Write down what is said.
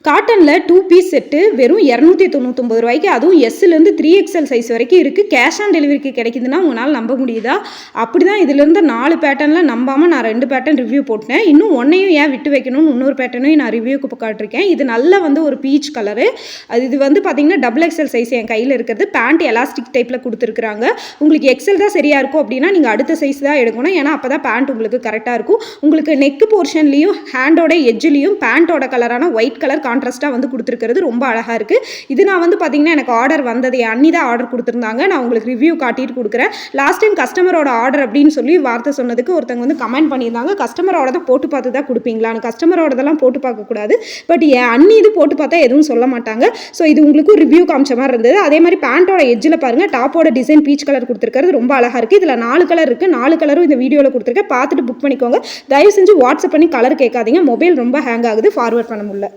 காட்டனில் 2 piece set வெறும் 299 ரூபாய்க்கு, அதுவும் எஸ்லேருந்து 3XL சைஸ் வரைக்கும் இருக்குது. கேஷ் ஆன் டெலிவரிக்கு கிடைக்குதுன்னா உங்களால் நம்ப முடியுதா? அப்படி தான் இதிலிருந்து 4 பேட்டர்னில் நம்பாமல் நான் 2 பேட்டர்ன் ரிவ்யூ போட்டேன். இன்னும் ஒன்றையும் ஏன் விட்டு வைக்கணும்னு இன்னொரு பேட்டர்னையும் நான் ரிவ்யூக்கு காட்டிருக்கேன். இது நல்ல ஒரு பீச் கலரு. இது பார்த்தீங்கன்னா XXL சைஸ் என் கையில் இருக்கிறது. பேண்ட் எலாஸ்டிக் டைப்பில் கொடுத்துருக்குறாங்க. உங்களுக்கு எக்ஸல் தான் சரியாக இருக்கும் அப்படின்னா நீங்கள் அடுத்த சைஸ் தான் எடுக்கணும். ஏன்னா அப்போ தான் பேண்ட் உங்களுக்கு கரெக்டாக இருக்கும். உங்களுக்கு நெக் போர்ஷன்லையும் ஹேண்டோட எட்ஜ்லையும் பேண்ட்டோட கலரான ஒயிட் கலர் கான்ட்ராஸ்ட்டாக கொடுத்துருக்கிறது ரொம்ப அழகாக இருக்குது. இது நான் பார்த்தீங்கன்னா எனக்கு ஆர்டர் வந்தது, என் அண்ணி தான் ஆர்டர் கொடுத்துருந்தாங்க. நான் உங்களுக்கு ரிவ்யூ காட்டிட்டு கொடுக்குறேன். லாஸ்ட் டைம் கஸ்டமரோட ஆர்டர் அப்படின்னு சொல்லி வார்த்தை சொன்னதுக்கு ஒருத்தங்க கமெண்ட் பண்ணியிருந்தாங்க, கஸ்டமரோட தான் போட்டு பார்த்து தான் கொடுப்பீங்களான்னு. கஸ்டமரோடதெல்லாம் போட்டு பார்க்கக்கூடாது, பட் என் அண்ணி இது போட்டு பார்த்தா எதுவும் சொல்ல மாட்டாங்க. ஸோ இது உங்களுக்கு ரிவ்யூ காமிச்ச மாதிரி இருந்தது. அதே மாதிரி பேண்ட்டோட எட்ஜில் பாருங்கள், டாப்போட டிசைன் பீச் கலர் கொடுத்துருக்கிறது ரொம்ப அழகாக இருக்குது. இதில் 4 கலர் இருக்குது. 4 கலரும் இந்த வீடியோவில் கொடுத்துருக்கேன். பார்த்துட்டு புக் பண்ணிக்கோங்க. தயவு செஞ்சு வாட்ஸ்அப் பண்ணி கலர் கேட்காதீங்க. மொபைல் ரொம்ப ஹேங் ஆகுது, ஃபார்வர்ட் பண்ண முடியல.